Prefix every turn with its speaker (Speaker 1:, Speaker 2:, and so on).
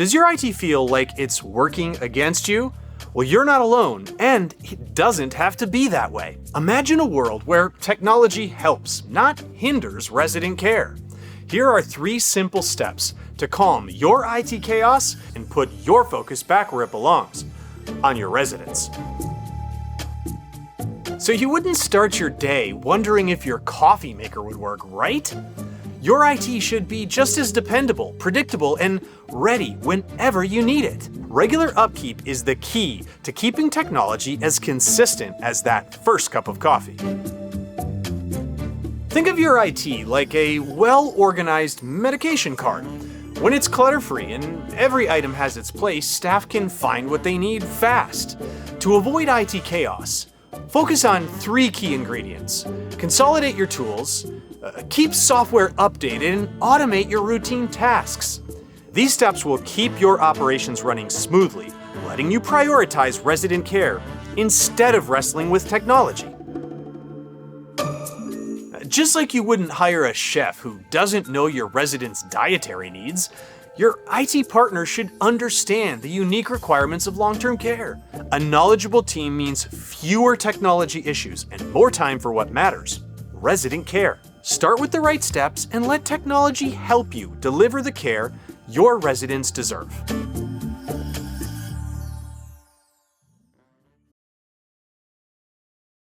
Speaker 1: Does your IT feel like it's working against you? Well, you're not alone, and it doesn't have to be that way. Imagine a world where technology helps, not hinders resident care. Here are 3 simple steps to calm your IT chaos and put your focus back where it belongs, on your residents. So you wouldn't start your day wondering if your coffee maker would work, right? Your IT should be just as dependable, predictable, and ready whenever you need it. Regular upkeep is the key to keeping technology as consistent as that first cup of coffee. Think of your IT like a well-organized medication cart. When it's clutter-free and every item has its place, staff can find what they need fast. To avoid IT chaos, focus on 3 key ingredients. Consolidate your tools, keep software updated, and automate your routine tasks. These steps will keep your operations running smoothly, letting you prioritize resident care instead of wrestling with technology. Just like you wouldn't hire a chef who doesn't know your residents' dietary needs, your IT partner should understand the unique requirements of long-term care. A knowledgeable team means fewer technology issues and more time for what matters: resident care. Start with the right steps and let technology help you deliver the care your residents deserve.